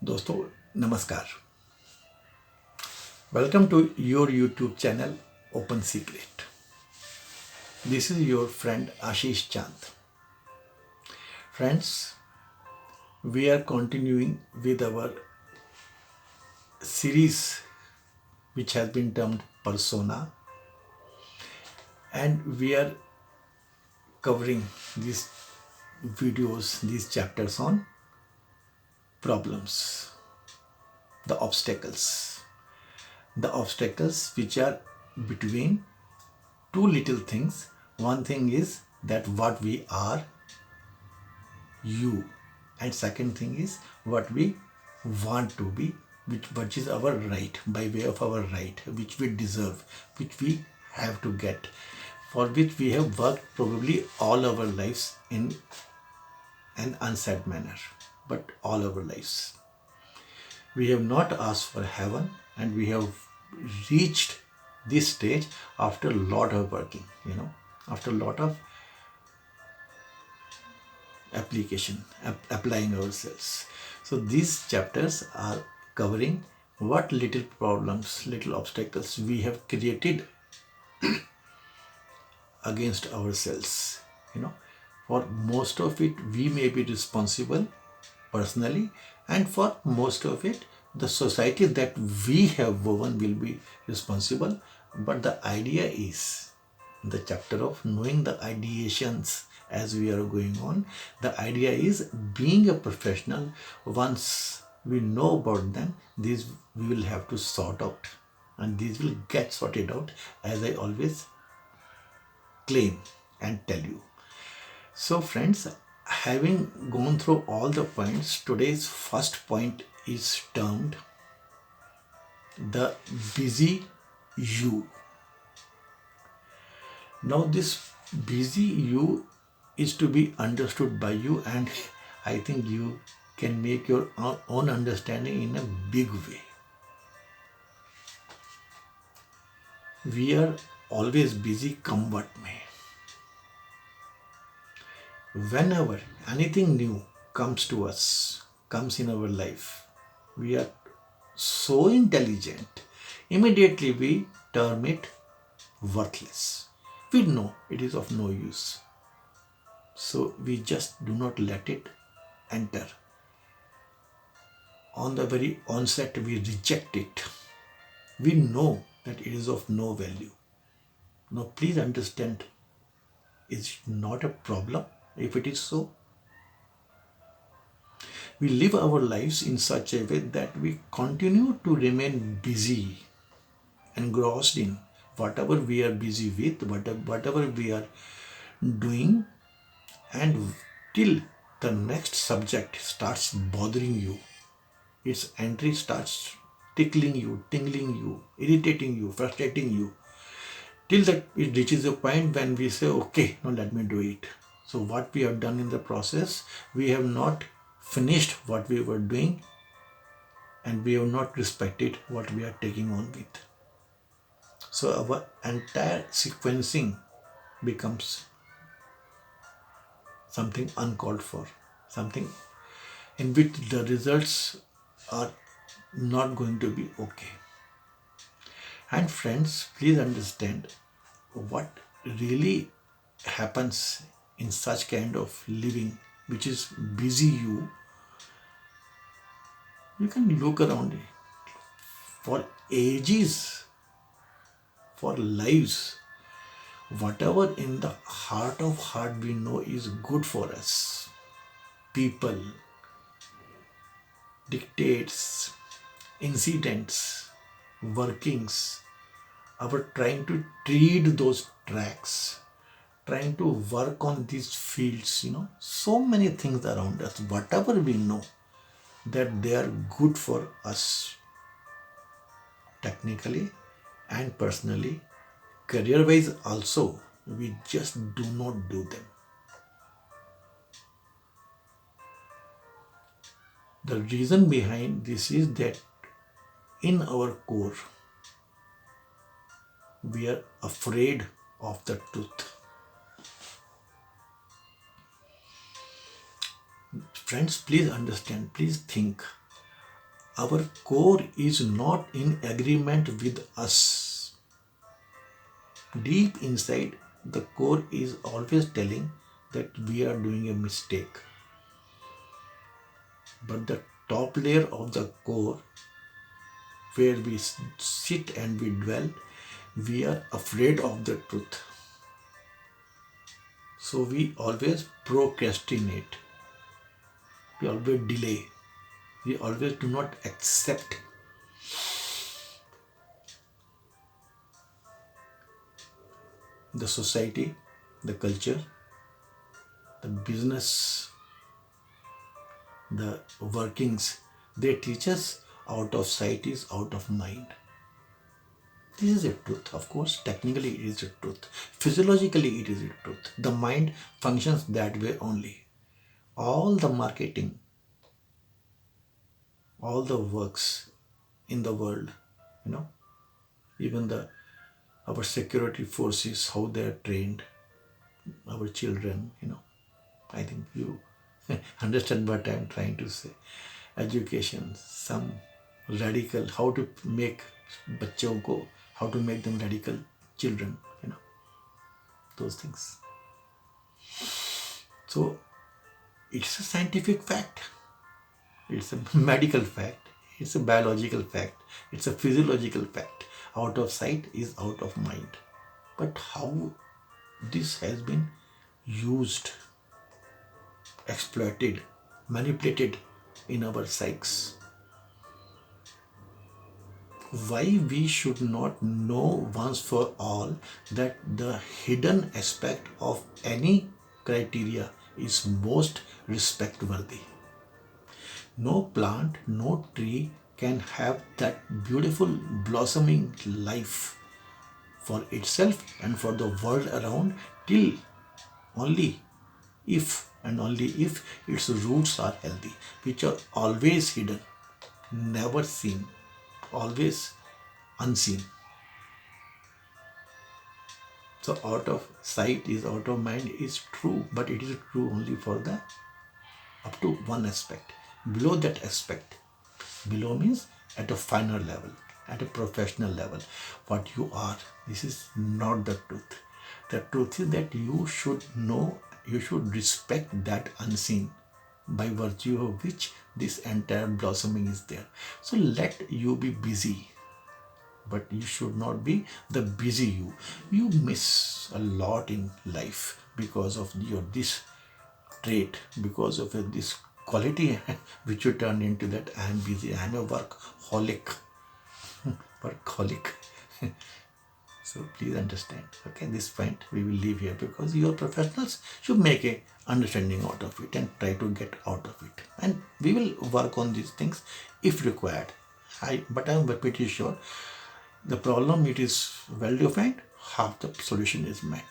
दोस्तों नमस्कार। Welcome to your YouTube channel open secret. This is your friend Ashish Chand. Friends, we are continuing with our series which has been termed Persona, and we are covering these videos, these chapters on problems, the obstacles which are between two little things. One thing is that what we are, you, and second thing is what we want to be, which is our right, by way of our right, which we deserve, which we have to get, for which we have worked probably all our lives in an unsaid manner, but all our lives we have not asked for heaven, and we have reached this stage after a lot of working, after a lot of applying ourselves. So these chapters are covering what little problems, little obstacles we have created against ourselves. For most of it we may be responsible personally, and for most of it the society that we have woven will be responsible. But the idea is, the chapter of knowing the ideations as we are going on, the idea is being a professional. Once we know about them, these we will have to sort out, and these will get sorted out, as I always claim and tell you. So friends, having gone through all the points, today's first point is termed the busy you. Now this busy you is to be understood by you, and I think you can make your own understanding in a big way. We are always busy, come what may. Whenever anything new comes to us, comes in our life, we are so intelligent, immediately we term it worthless. We know it is of no use. So we just do not let it enter. On the very onset, we reject it. We know that it is of no value. Now, please understand, it's not a problem if it is so. We live our lives in such a way that we continue to remain busy, engrossed in whatever we are busy with, whatever we are doing, and till the next subject starts bothering you, its entry starts tickling you, tingling you, irritating you, frustrating you, till that it reaches a point when we say, okay, now let me do it. So what we have done in the process, we have not finished what we were doing, and we have not respected what we are taking on with. So our entire sequencing becomes something uncalled for, something in which the results are not going to be okay. And friends, please understand what really happens in such kind of living, which is busy you. You can look around it. For ages, for lives, whatever in the heart of heart we know is good for us, people, dictates, incidents, workings, our trying to treat those tracks, trying to work on these fields, so many things around us, whatever we know that they are good for us technically and personally, career wise also, we just do not do them. The reason behind this is that in our core, we are afraid of the truth. Friends, please understand, please think. our core is not in agreement with us. Deep inside, the core is always telling that we are doing a mistake. But the top layer of the core, where we sit and we dwell, we are afraid of the truth. So we always procrastinate. We always delay. We always do not accept. The society, the culture, the business, the workings, they teach us out of sight is out of mind. This is a truth, of course. Technically, it is a truth. Physiologically, it is a truth. The mind functions that way only. All the marketing, all the works in the world, you know, even the our security forces, how they are trained, our children, I think you understand what I am trying to say. Education, some radical, how to make बच्चों को, how to make them radical children, those things. So it's a scientific fact, it's a medical fact, it's a biological fact, it's a physiological fact. Out of sight is out of mind. But how this has been used, exploited, manipulated in our psyches. Why we should not know once for all that the hidden aspect of any criteria is most respect worthy. No plant, no tree can have that beautiful blossoming life for itself and for the world around till only if and only if its roots are healthy, which are always hidden, never seen, always unseen. So out of sight is out of mind is true, but it is true only for the up to one aspect. Below that aspect, below means at a finer level, at a professional level, what you are, this is not the truth. The truth is that you should know, you should respect that unseen, by virtue of which this entire blossoming is there. So let you be busy, but you should not be the busy you. You miss a lot in life because of your this trait, because of this quality which you turn into that I am busy, I am a workaholic. Workaholic. So please understand. Okay, this point we will leave here because your professionals should make a understanding out of it and try to get out of it. And we will work on these things if required. But I am pretty sure the problem, it is well defined, half the solution is met.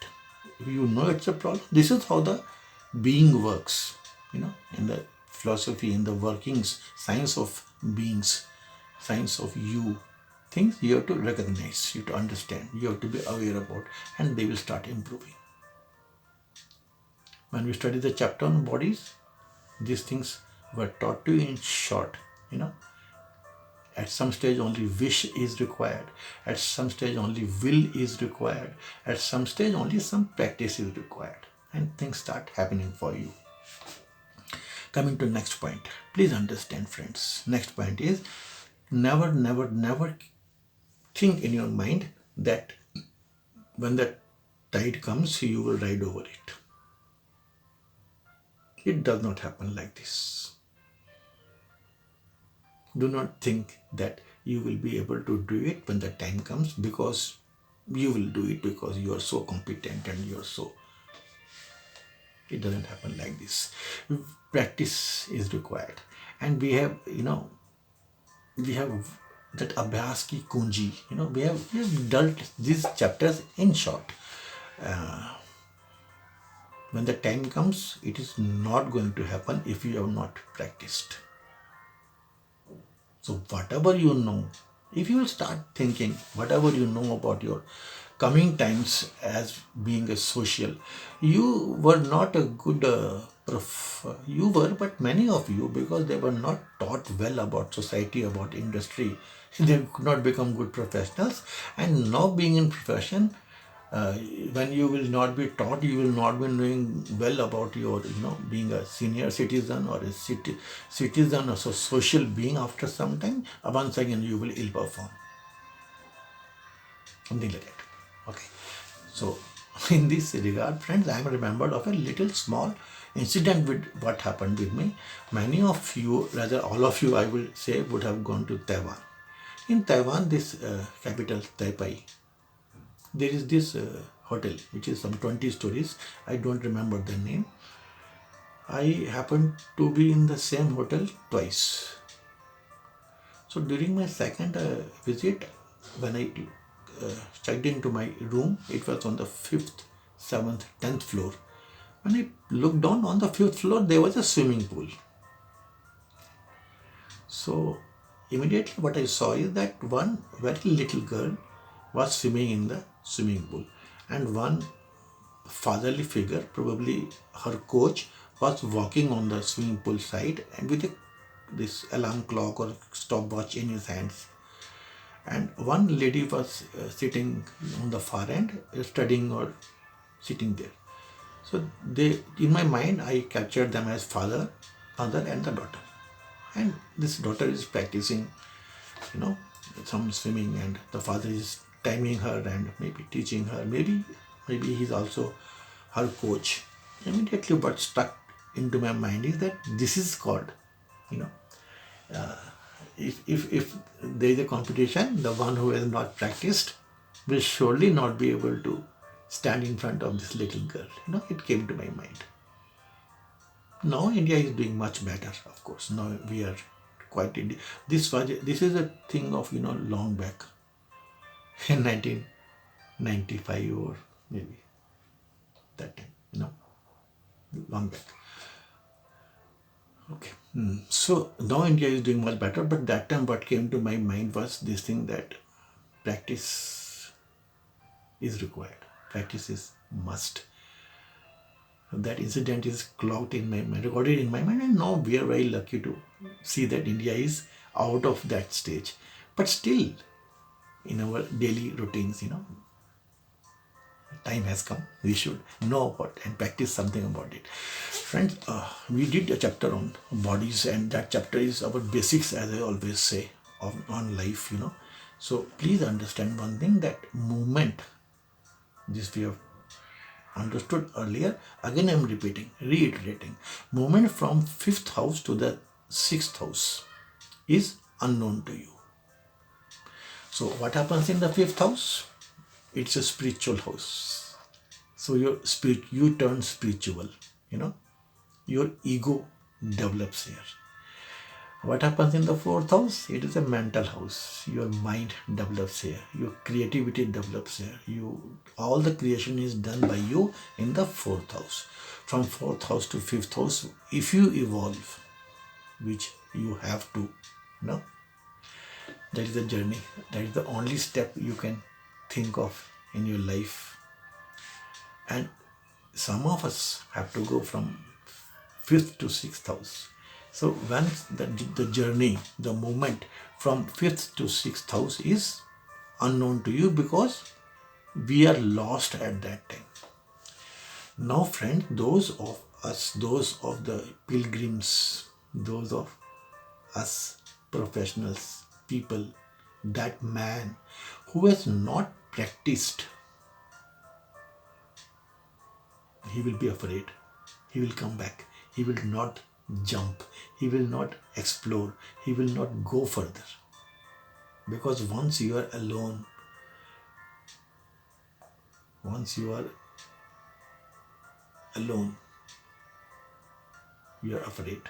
If you know it's a problem, this is how the being works, in the philosophy, in the workings, science of beings, science of you, things you have to recognize, you have to understand, you have to be aware about, and they will start improving. When we study the chapter on bodies, these things were taught to you in short, At some stage only wish is required. At some stage only will is required. At some stage only some practice is required. And things start happening for you. Coming to next point. Please understand, friends. Next point is never, never, never think in your mind that when the tide comes, you will ride over it. It does not happen like this. Do not think that you will be able to do it when the time comes, because you will do it because you are so competent and you are so. It doesn't happen like this. Practice is required. And we have, that abhyas ki kunji, we have dealt these chapters in short. When the time comes, it is not going to happen if you have not practiced. So whatever you know, if you will start thinking, whatever you know about your coming times as being a social, you were not a good you were, but many of you, because they were not taught well about society, about industry, they could not become good professionals. And now being in profession, uh, when you will not be taught, you will not be knowing well about your, being a senior citizen or a citizen or a social being. After some time, once again you will ill perform, something like that. Okay, so in this regard, friends, I am remembered of a little small incident with what happened with me. Many of you, rather all of you, I will say, would have gone to Taiwan. In Taiwan, this capital Taipei, there is this hotel which is some 20 stories. I don't remember the name. I happened to be in the same hotel twice. So during my second visit, when I checked into my room, it was on the 5th, 7th, 10th floor. When I looked down on the 5th floor, there was a swimming pool. So immediately what I saw is that one very little girl was swimming in the swimming pool, and one fatherly figure, probably her coach, was walking on the swimming pool side and with this alarm clock or stopwatch in his hands. And one lady was sitting on the far end, studying or sitting there. So they, in my mind, I captured them as mother and the daughter. And this daughter is practicing, you know, some swimming, and the father is timing her and maybe teaching her. Maybe he's also her coach. Immediately, what stuck into my mind is that this is called, you know, if there is a competition, the one who has not practiced will surely not be able to stand in front of this little girl. It came to my mind. Now India is doing much better, of course. Now we are quite India. This is a thing of long back in 1995 or maybe that time. Long back. Okay. So now India is doing much better, but that time what came to my mind was this thing that practice is required. Practice is must. That incident is clocked in my mind, recorded in my mind, and now we are very lucky to see that India is out of that stage. But still, in our daily routines, time has come. We should know about and practice something about it. Friends, we did a chapter on bodies, and that chapter is about basics, as I always say, on life, So please understand one thing, that movement, this we have understood earlier, again I am reiterating, movement from 5th house to the 6th house is unknown to you. So what happens in the 5th house? It's a spiritual house. So you turn spiritual, your ego develops here. What happens in the 4th house? It is a mental house. Your mind develops here. Your creativity develops here. All the creation is done by you in the 4th house. From 4th house to 5th house, if you evolve, which you have to, that is the journey. That is the only step you can think of in your life. And some of us have to go from 5th to 6th house. So once the journey, the movement from 5th to 6th house is unknown to you, because we are lost at that time. Now friends, those of us, those of the pilgrims, those of us professionals, people, that man who has not practiced, he will be afraid. He will come back. He will not jump. He will not explore. He will not go further. Because once you are alone, you are afraid.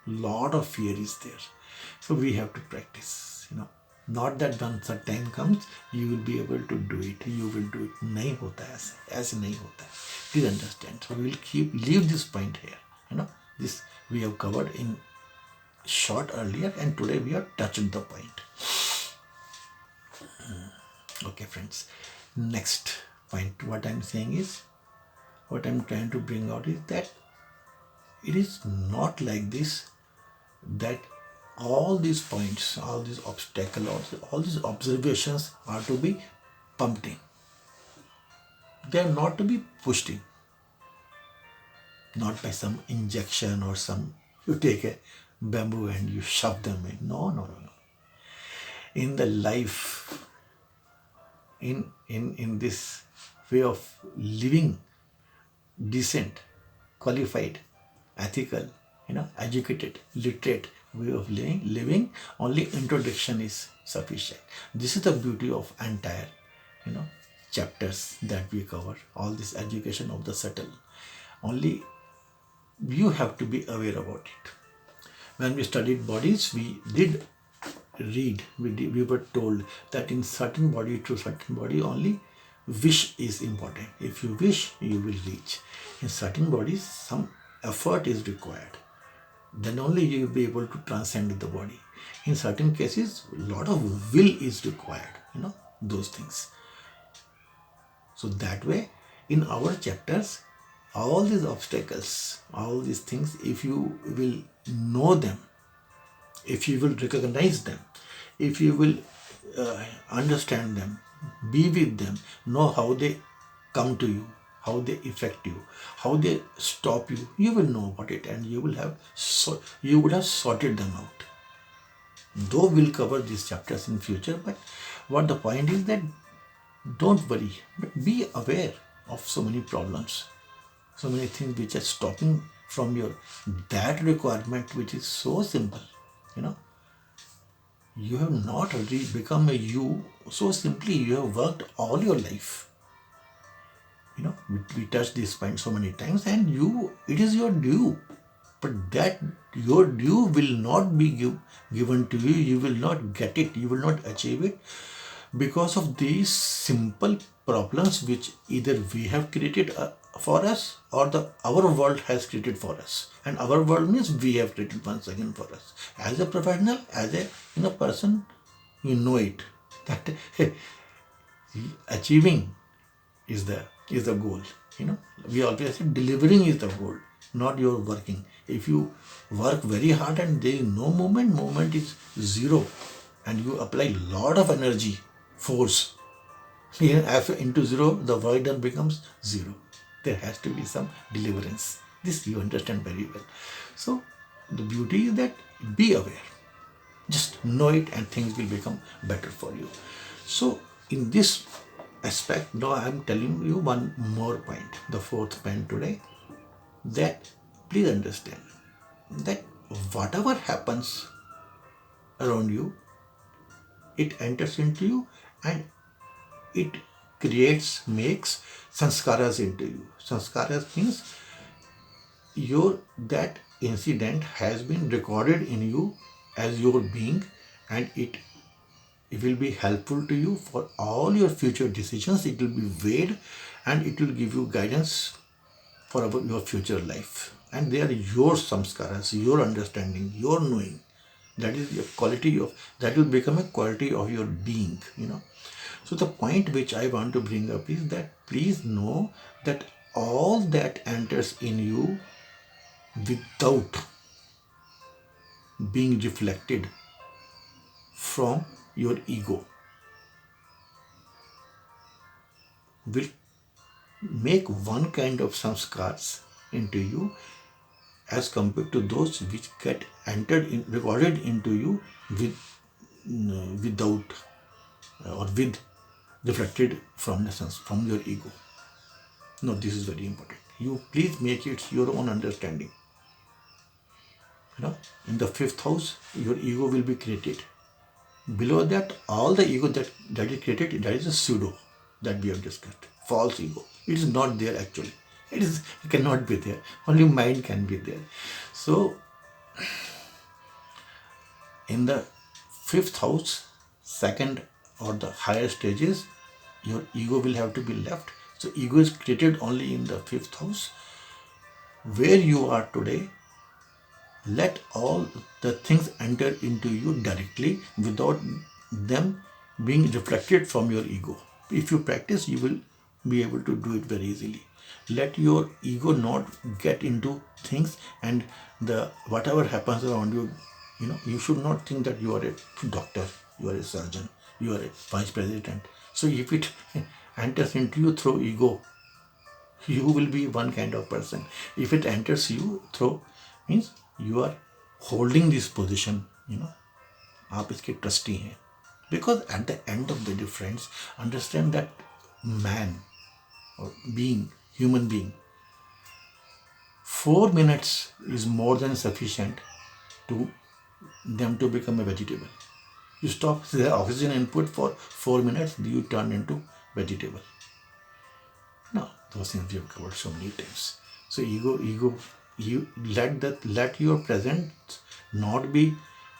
Lot of fear is there. So we have to practice, Not that once a time comes, you will be able to do it. You will do it. Nahi hota aise nahi hota. Please understand. So we will leave this point here. This we have covered in short earlier, and today we have touched the point. Okay, friends. Next point, what I'm saying is, what I'm trying to bring out is that it is not like this, that all these points, all these obstacles, all these observations are to be pumped in. They are not to be pushed in, not by some injection or some, you take a bamboo and you shove them in. No, no, no, no. In the life, in this way of living, decent, qualified, ethical, educated, literate way of living, only introduction is sufficient. This is the beauty of entire, chapters that we cover. All this education of the subtle. Only you have to be aware about it. When we studied bodies, we did read, we were told that in certain body, to certain body, only wish is important. If you wish, you will reach. In certain bodies, some effort is required. Then only you will be able to transcend the body. In certain cases, a lot of will is required, those things. So that way, in our chapters, all these obstacles, all these things, if you will know them, if you will recognize them, if you will understand them, be with them, know how they come to you, how they affect you, how they stop you, you will know about it, and you would have sorted them out. Though we'll cover these chapters in future, but what the point is that don't worry, but be aware of so many problems, so many things which are stopping from your that requirement, which is so simple. You have not really become a you so simply. You have worked all your life. We touched this point so many times, and it is your due. But that your due will not be given to you. You will not get it. You will not achieve it because of these simple problems which either we have created for us, or our world has created for us. And our world means we have created once again for us. As a professional, as a person, you know it, that achieving is the goal. We always say delivering is the goal, not your working. If you work very hard and there is no movement is zero, and you apply lot of energy, force, after into zero, the void then becomes zero. There has to be some deliverance. This you understand very well. So the beauty is that be aware. Just know it and things will become better for you. So in this aspect, now I am telling you one more point, the fourth point today, that please understand that whatever happens around you, it enters into you and it makes sanskaras into you. Sanskaras means that incident has been recorded in you as your being, and it will be helpful to you for all your future decisions. It will be weighed and it will give you guidance for your future life. And they are your samskaras, your understanding, your knowing. That is the quality of, that will become a quality of your being, So the point which I want to bring up is that please know that all that enters in you without being reflected from your ego will make one kind of samskars into you as compared to those which get recorded into you without or with reflected from your ego. No, this is very important. You please make it your own understanding. In the fifth house, your ego will be created. Below that, all the ego that is created, that is a pseudo that we have discussed. False ego. It is not there actually. It cannot be there. Only mind can be there. So, in the fifth house, second or the higher stages, your ego will have to be left. So, ego is created only in the fifth house. Where you are today, let all the things enter into you directly without them being reflected from your ego. If you practice, you will be able to do it very easily. Let your ego not get into things, and the whatever happens around you, you should not think that you are a doctor, you are a surgeon, you are a vice president. So if it enters into you through ego, you will be one kind of person. If it enters you through, means you are holding this position, आप इसके trustee हैं. Because at the end of the day, friends, understand that man or human being, 4 minutes is more than sufficient to them to become a vegetable. You stop the oxygen input for 4 minutes, you turn into vegetable. No, those things we have covered so many times. So ego, you let your presence not be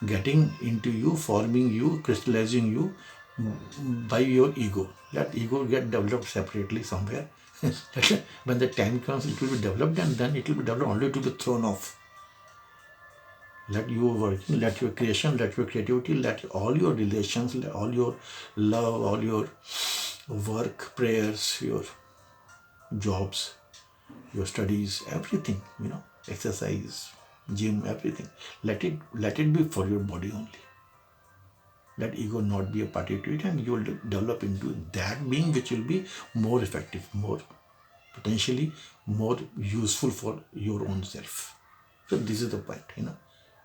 getting into you, forming you, crystallizing you by your ego. Let ego get developed separately somewhere. When the time comes, it will be developed, and then it will be developed only to be thrown off. Let your working, let your creation, let your creativity, let all your relations, let all your love, all your work, prayers, your jobs, your studies, everything, exercise, gym, everything. Let it be for your body only. Let ego not be a party to it, and you will develop into that being which will be more effective, more potentially more useful for your own self. So this is the point,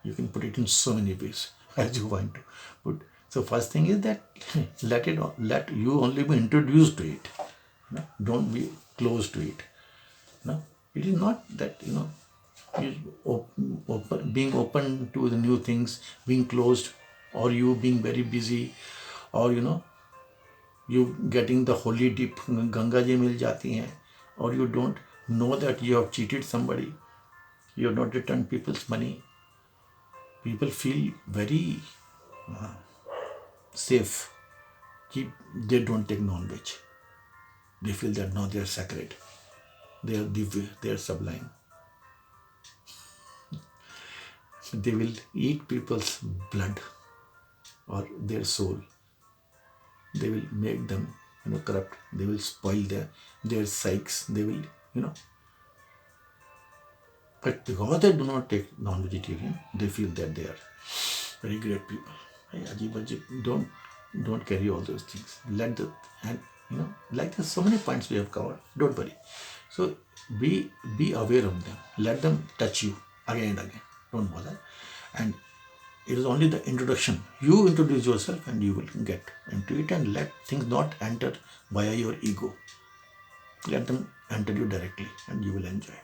You can put it in so many ways as you want to put. So first thing is that let you only be introduced to it. Don't be close to it. It is not that being open to the new things, being closed, or you being very busy, or you getting the holy dip, Ganga ji mil jati hai, or you don't know that you have cheated somebody, you have not returned people's money. People feel very safe. They don't take non-veg. They feel that now they are sacred. They are divya, they are sublime. They will eat people's blood or their soul. They will make them, corrupt. They will spoil their psyches. They will, But because they do not take non-vegetarian, they feel that they are very great people. Hey, Ajib, Ajib, don't carry all those things. Like there's so many points we have covered. Don't worry. So be aware of them. Let them touch you again and again. Don't bother. And it is only the introduction. You introduce yourself and you will get into it, and let things not enter via your ego. Let them enter you directly and you will enjoy.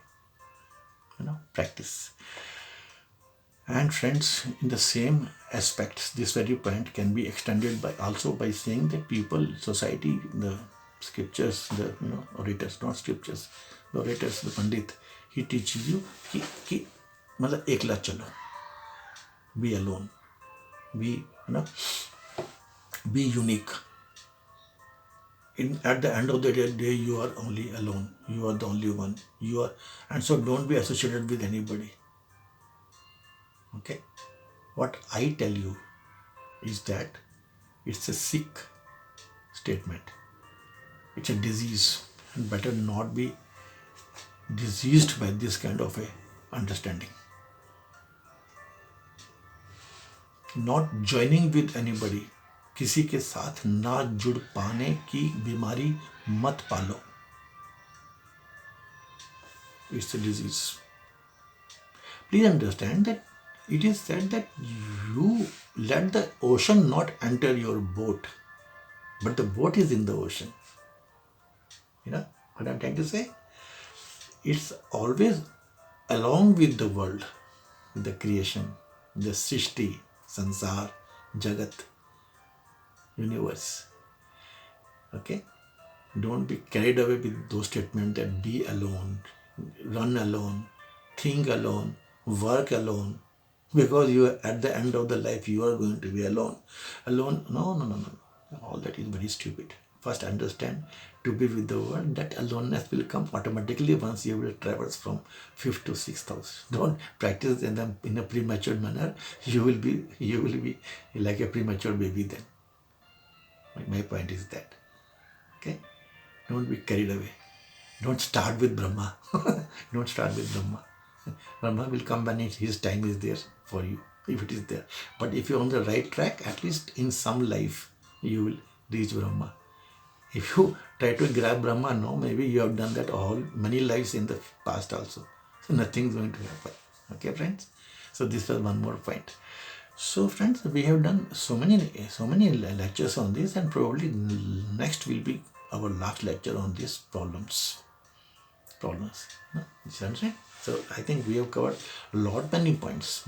Practice. And friends, in the same aspects, this very point can be extended by saying that people, society, the scriptures, the orators, not scriptures, the orators, the Pandit, he teaches you कि मतलब एकला चलो, be alone, be unique. At the end of the day, you are only alone. You are the only one. And so don't be associated with anybody. Okay? What I tell you is that it's a sick statement. It's a disease, and better not be diseased by this kind of a understanding. Not joining with anybody. किसी के साथ ना जुड़ पाने की बीमारी मत पालो. It's a disease. Please understand that it is said that you let the ocean not enter your boat, but the boat is in the ocean. You know what I'm trying to say? It's always along with the world, with the creation, the Srishti, Sansar, Jagat, universe. Okay? Don't be carried away with those statements that be alone, run alone, think alone, work alone, because you are at the end of the life you are going to be alone. Alone? No. All that is very stupid. First understand, to be with the world, that aloneness will come automatically once you will traverse from 5th to 6th house. Don't practice in a premature manner. You will be like a premature baby then. My point is that. Okay? Don't be carried away. Don't start with Brahma. Don't start with Brahma. Brahma will come when his time is there for you, if it is there. But if you're on the right track, at least in some life, you will reach Brahma. If you try to grab Brahma, no, maybe you have done that all many lives in the past also. So nothing is going to happen. Okay, friends. So this was one more point. So friends, we have done so many lectures on this, and probably next will be our last lecture on these problems. No? You understand? So I think we have covered many points.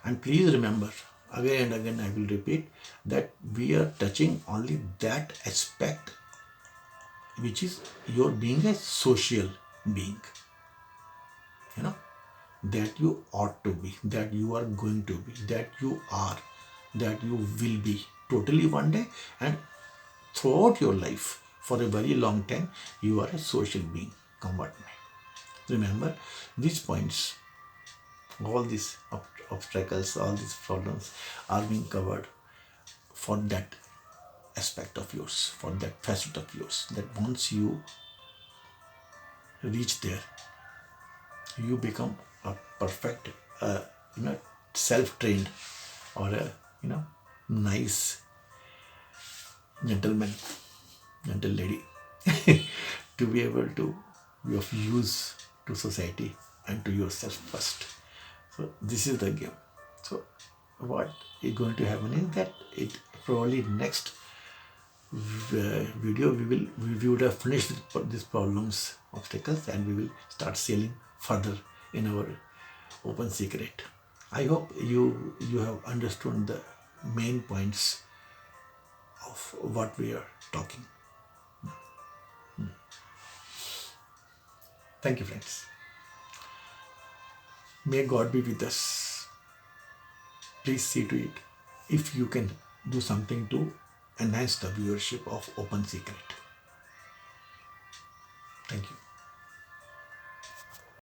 And please remember, again and again I will repeat, that we are touching only that aspect which is your being a social being. That you ought to be, that you are going to be, that you are, that you will be totally one day, and throughout your life for a very long time you are a social being. Come what may. Remember these points, all these obstacles, all these problems are being covered for that aspect of yours, for that facet of yours, that once you reach there, you become a perfect, self-trained, or a nice gentleman, gentle lady, to be able to be of use to society and to yourself first. So this is the game. So what is going to happen is that it probably next video we would have finished these problems, obstacles, and we will start sailing further in our open secret. I hope you have understood the main points of what we are talking. Thank you, friends. May God be with us. Please see to it if you can do something to enhance the viewership of Open Secret. Thank you.